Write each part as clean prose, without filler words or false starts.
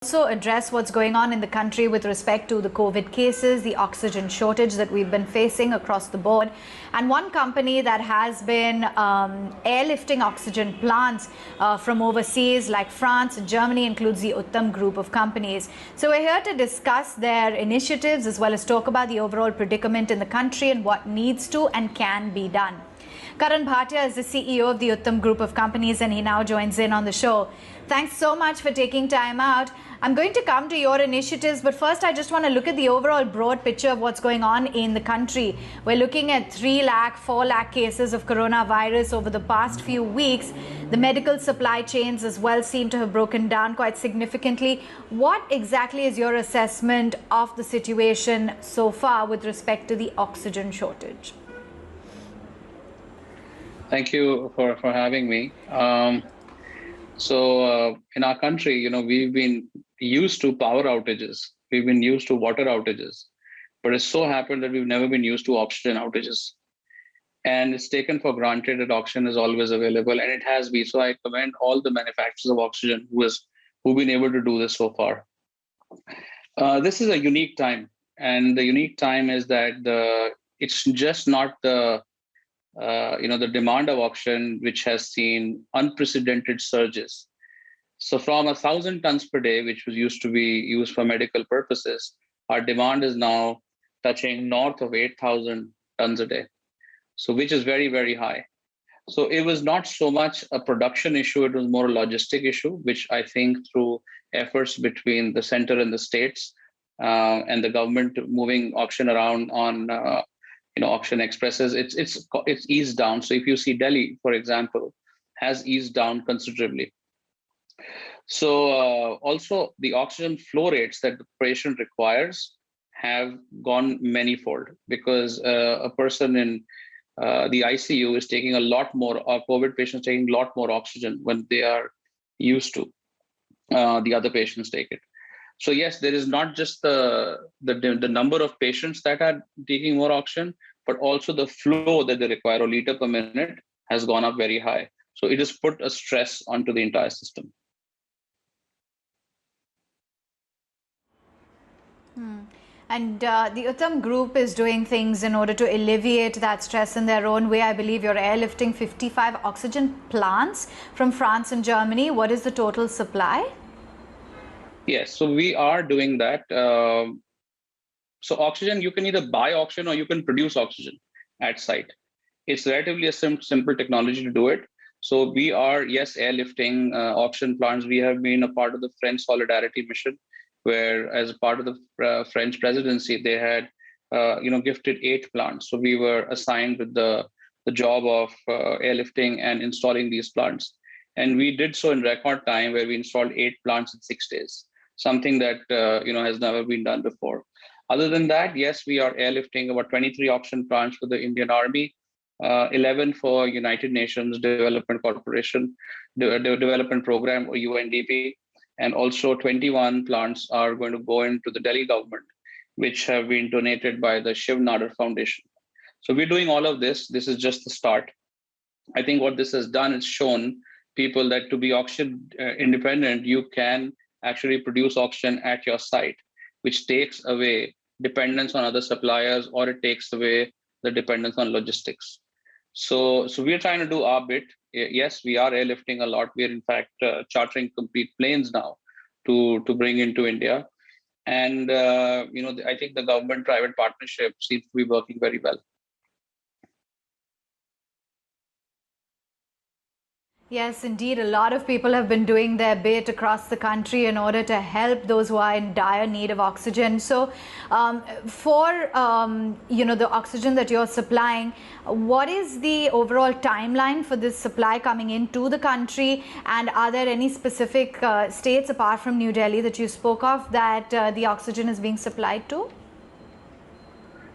Also address what's going on in the country with respect to the COVID cases, the oxygen shortage that we've been facing across the board. And one company that has been airlifting oxygen plants from overseas like France and Germany includes the Uttam Group of Companies. So we're here to discuss their initiatives as well as talk about the overall predicament in the country and what needs to and can be done. Karan Bhatia is the CEO of the Uttam Group of Companies, and he now joins in on the show. Thanks so much for taking time out. I'm going to come to your initiatives, but first I just want to look at the overall broad picture of what's going on in the country. We're looking at 3 lakh, 4 lakh cases of coronavirus over the past few weeks. The medical supply chains as well seem to have broken down quite significantly. What exactly is your assessment of the situation so far with respect to the oxygen shortage? Thank you for having me. In our country, we've been used to power outages. We've been used to water outages. But it's so happened that we've never been used to oxygen outages. And it's taken for granted that oxygen is always available, and it has been. So I commend all the manufacturers of oxygen who've been able to do this so far. This is a unique time. And the unique time is that it's just not the demand of oxygen, which has seen unprecedented surges. So from 1,000 tons per day, which was used to be used for medical purposes, our demand is now touching north of 8,000 tons a day. So which is very, very high. So it was not so much a production issue, it was more a logistic issue, which I think through efforts between the center and the states and the government moving oxygen around on oxygen expresses, it's eased down. So if you see Delhi, for example, has eased down considerably. So also the oxygen flow rates that the patient requires have gone manifold, because a person in the ICU is taking a lot more, COVID patients taking a lot more oxygen when they are used to the other patients take it. So yes, there is not just the number of patients that are taking more oxygen, but also the flow that they require, or liter per minute, has gone up very high. So it has put a stress onto the entire system. And the Uttam Group is doing things in order to alleviate that stress in their own way. I believe you're airlifting 55 oxygen plants from France and Germany. What is the total supply? Yes, so we are doing that. So oxygen, you can either buy oxygen or you can produce oxygen at site. It's relatively a simple technology to do it. So we are, yes, airlifting oxygen plants. We have been a part of the French Solidarity Mission, where as a part of the French presidency, they had gifted 8 plants. So we were assigned with the job of airlifting and installing these plants. And we did so in record time, where we installed 8 plants in 6 days, something that has never been done before. Other than that, yes, we are airlifting about 23 oxygen plants for the Indian Army, 11 for United Nations Development Corporation, Development Program, or UNDP, and also 21 plants are going to go into the Delhi government, which have been donated by the Shiv Nadar Foundation. So we're doing all of this. This is just the start. I think what this has done is shown people that to be oxygen independent, you can actually produce oxygen at your site, which takes away dependence on other suppliers, or it takes away the dependence on logistics. So we're trying to do our bit. Yes, we are airlifting a lot. We are in fact chartering complete planes now to bring into India. And I think the government-private partnership seems to be working very well. Yes, indeed. A lot of people have been doing their bit across the country in order to help those who are in dire need of oxygen. So for the oxygen that you're supplying, what is the overall timeline for this supply coming into the country? And are there any specific states apart from New Delhi that you spoke of that the oxygen is being supplied to?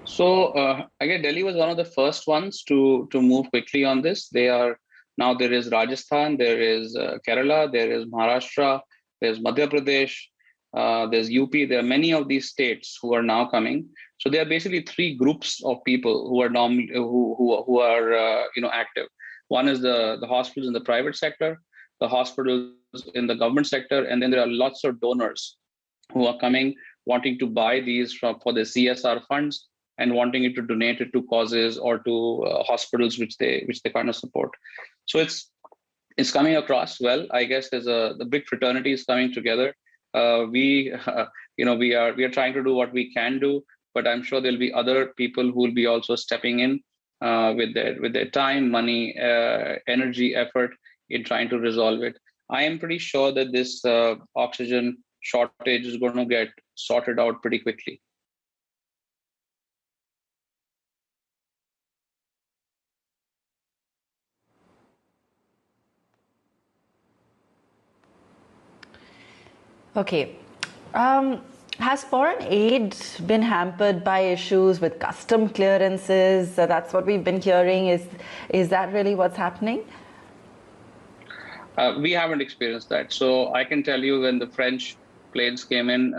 So again, Delhi was one of the first ones to move quickly on this. Now there is Rajasthan, there is Kerala, there is Maharashtra, there's Madhya Pradesh, there's UP. There are many of these states who are now coming. So there are basically 3 groups of people who are active. One is the hospitals in the private sector, the hospitals in the government sector, and then there are lots of donors who are coming, wanting to buy these for the CSR funds and wanting it to donate it to causes or to hospitals which they kind of support. So it's coming across well. I guess the big fraternity is coming together. We we are trying to do what we can do, but I'm sure there'll be other people who will be also stepping in with their time, money, energy, effort in trying to resolve it. I am pretty sure that this oxygen shortage is going to get sorted out pretty quickly. Okay. Has foreign aid been hampered by issues with custom clearances? That's what we've been hearing. Is that really what's happening? We haven't experienced that. So I can tell you when the French planes came in,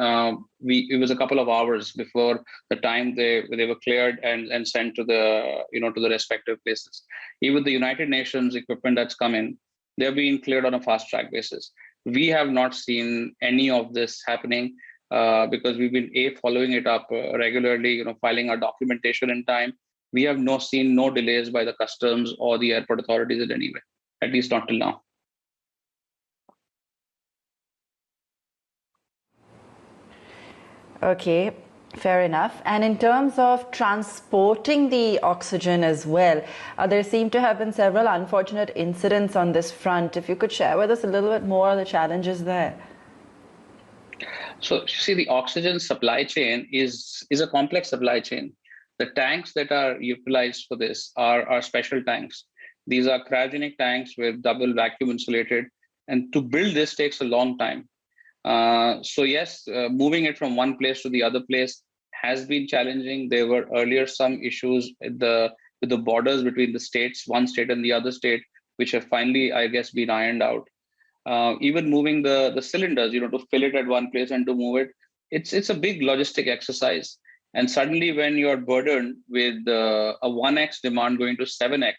it was a couple of hours before the time they were cleared and sent to the to the respective places. Even the United Nations equipment that's come in, they're being cleared on a fast track basis. We have not seen any of this happening because we've been following it up regularly, filing our documentation in time. We have seen no delays by the customs or the airport authorities in any way, at least not till now. Okay, fair enough. And in terms of transporting the oxygen as well, there seem to have been several unfortunate incidents on this front. If you could share with us a little bit more of the challenges there. So you see, the oxygen supply chain is a complex supply chain. The tanks that are utilized for this are special tanks. These are cryogenic tanks with double vacuum insulated, and to build this takes a long time. So yes, moving it from one place to the other place has been challenging. There were earlier some issues with the borders between the states, one state and the other state, which have finally, I guess, been ironed out. Even moving the cylinders, to fill it at one place and to move it, it's a big logistic exercise. And suddenly, when you're burdened with a 1x demand going to 7x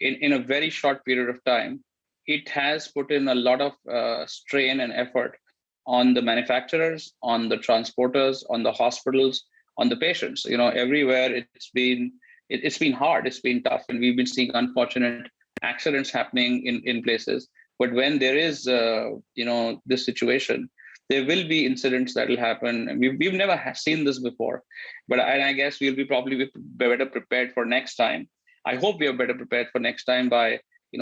in a very short period of time, it has put in a lot of strain and effort on the manufacturers, on the transporters, on the hospitals, on the patients. Everywhere it's been hard, it's been tough, and we've been seeing unfortunate accidents happening in places. But when there is this situation, there will be incidents that will happen. We've never seen this before, but I guess we'll be probably better prepared for next time. I hope we are better prepared for next time by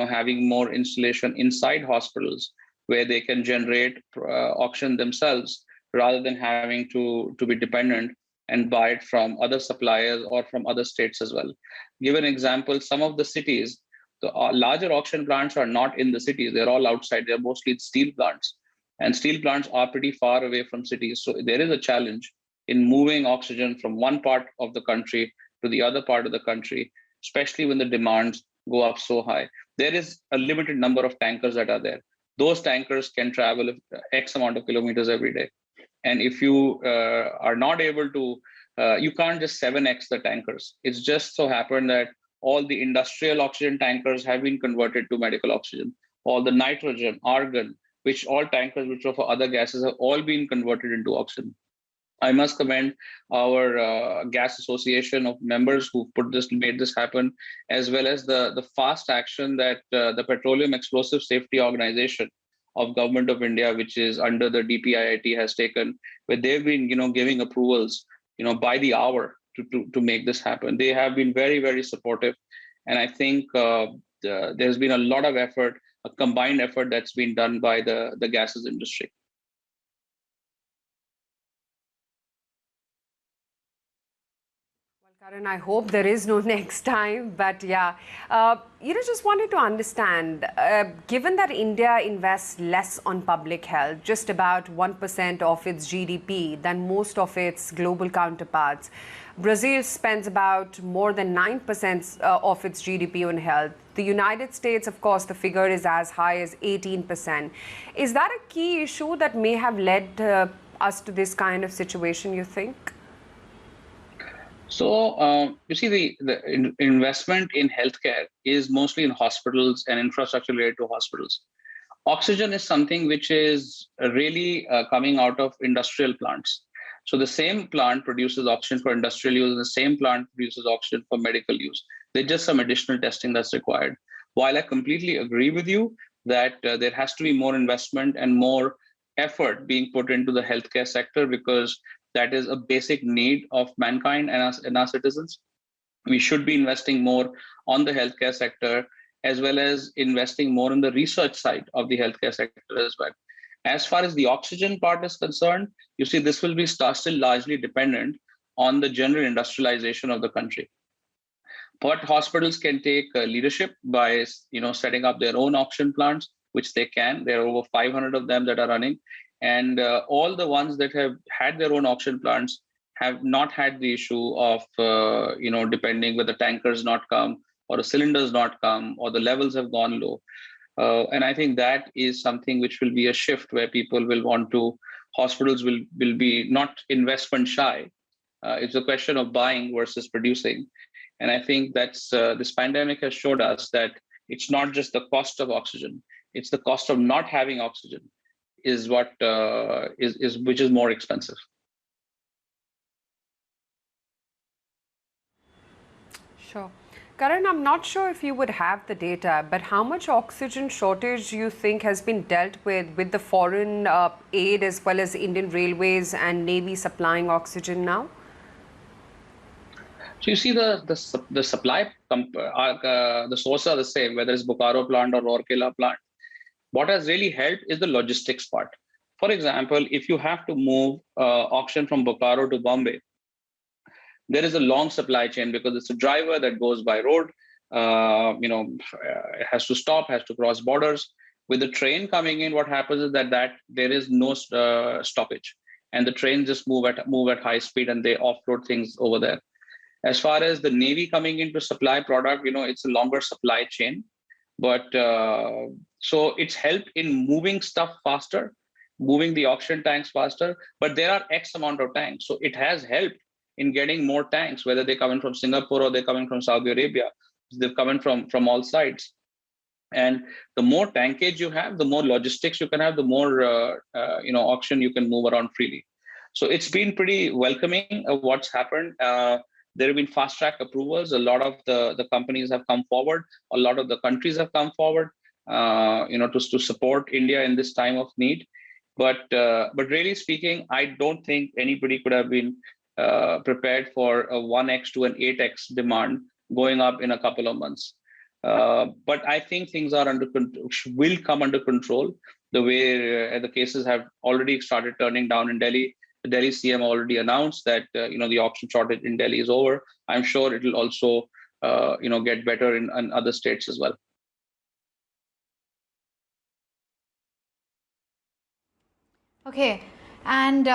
having more installation inside hospitals where they can generate oxygen themselves rather than having to be dependent and buy it from other suppliers or from other states as well. Give an example, some of the cities, the larger oxygen plants are not in the cities. They're all outside. They're mostly steel plants. And steel plants are pretty far away from cities. So there is a challenge in moving oxygen from one part of the country to the other part of the country, especially when the demands go up so high. There is a limited number of tankers that are there. Those tankers can travel X amount of kilometers every day. And if you are not able to, you can't just 7x the tankers. It's just so happened that all the industrial oxygen tankers have been converted to medical oxygen. All the nitrogen, argon, all tankers which are for other gases have all been converted into oxygen. I must commend our gas association of members who made this happen, as well as the fast action that the Petroleum Explosive Safety Organization of Government of India, which is under the DPIIT, has taken, where they've been giving approvals by the hour to make this happen. They have been very, very supportive, and I think there's been a lot of effort, a combined effort that's been done by the gases industry. Karan, I hope there is no next time, but yeah, just wanted to understand, given that India invests less on public health, just about 1% of its GDP than most of its global counterparts, Brazil spends about more than 9% of its GDP on health. The United States, of course, the figure is as high as 18%. Is that a key issue that may have led us to this kind of situation, you think? So you see, the investment in healthcare is mostly in hospitals and infrastructure related to hospitals. Oxygen is something which is really coming out of industrial plants. So the same plant produces oxygen for industrial use, and the same plant produces oxygen for medical use. There's just some additional testing that's required. While I completely agree with you that there has to be more investment and more effort being put into the healthcare sector, because that is a basic need of mankind and our citizens. We should be investing more on the healthcare sector, as well as investing more in the research side of the healthcare sector as well. As far as the oxygen part is concerned, you see, this will be still largely dependent on the general industrialization of the country. But hospitals can take leadership by, setting up their own oxygen plants, which they can. There are over 500 of them that are running, and all the ones that have had their own oxygen plants have not had the issue of, depending whether tankers not come or the cylinders not come or the levels have gone low. And I think that is something which will be a shift where people will want to, hospitals will be not investment shy. It's a question of buying versus producing. And I think that's this pandemic has showed us that it's not just the cost of oxygen, it's the cost of not having oxygen is what which is more expensive. Sure. Karan, I'm not sure if you would have the data, but how much oxygen shortage do you think has been dealt with the foreign aid as well as Indian Railways and Navy supplying oxygen now? So you see the supply, the sources are the same, whether it's Bokaro plant or Rourkela plant. What has really helped is the logistics part. For example, if you have to move oxygen from Bokaro to Bombay, there is a long supply chain because it's a driver that goes by road, has to stop, has to cross borders. With the train coming in, what happens is that there is no stoppage, and the trains just move at high speed and they offload things over there. As far as the Navy coming in to supply product, it's a longer supply chain, but so it's helped in moving stuff faster, moving the oxygen tanks faster. But there are X amount of tanks, so it has helped in getting more tanks, whether they're coming from Singapore or they're coming from Saudi Arabia. They're coming from all sides. And the more tankage you have, the more logistics you can have, the more oxygen you can move around freely. So it's been pretty welcoming of what's happened. There have been fast track approvals. A lot of the companies have come forward. A lot of the countries have come forward, to support India in this time of need. But really speaking, I don't think anybody could have been prepared for a 1x to an 8x demand going up in a couple of months. But I think things are will come under control. The way the cases have already started turning down in Delhi. The Delhi CM already announced that the oxygen shortage in Delhi is over. I'm sure it will also get better in other states as well. Okay. And,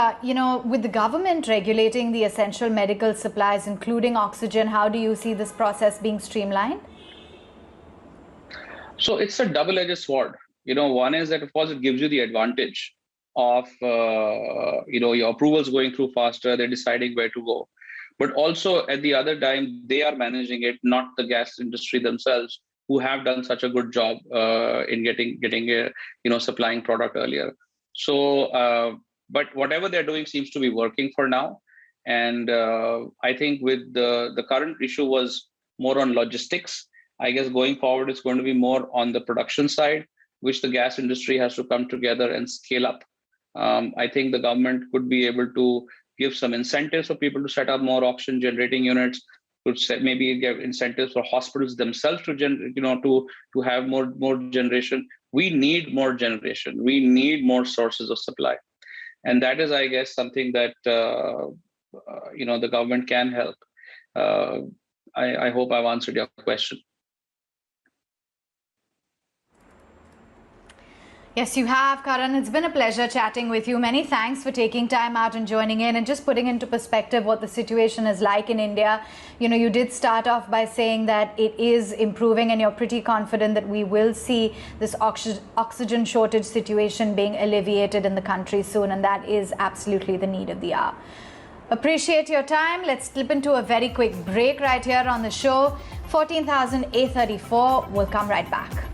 with the government regulating the essential medical supplies, including oxygen, how do you see this process being streamlined? So it's a double-edged sword. One is that, of course, it gives you the advantage of, your approvals going through faster, they're deciding where to go. But also at the other time, they are managing it, not the gas industry themselves, who have done such a good job in getting supplying product earlier. So, but whatever they're doing seems to be working for now. And I think with the current issue was more on logistics. I guess going forward, it's going to be more on the production side, which the gas industry has to come together and scale up. I think the government could be able to give some incentives for people to set up more oxygen generating units, could maybe give incentives for hospitals themselves to have more generation. We need more generation. We need more sources of supply. And that is, I guess, something that, the government can help. I hope I've answered your question. Yes, you have, Karan. It's been a pleasure chatting with you. Many thanks for taking time out and joining in and just putting into perspective what the situation is like in India. You did start off by saying that it is improving and you're pretty confident that we will see this oxygen shortage situation being alleviated in the country soon, and that is absolutely the need of the hour. Appreciate your time. Let's slip into a very quick break right here on the show. 14,834. We'll come right back.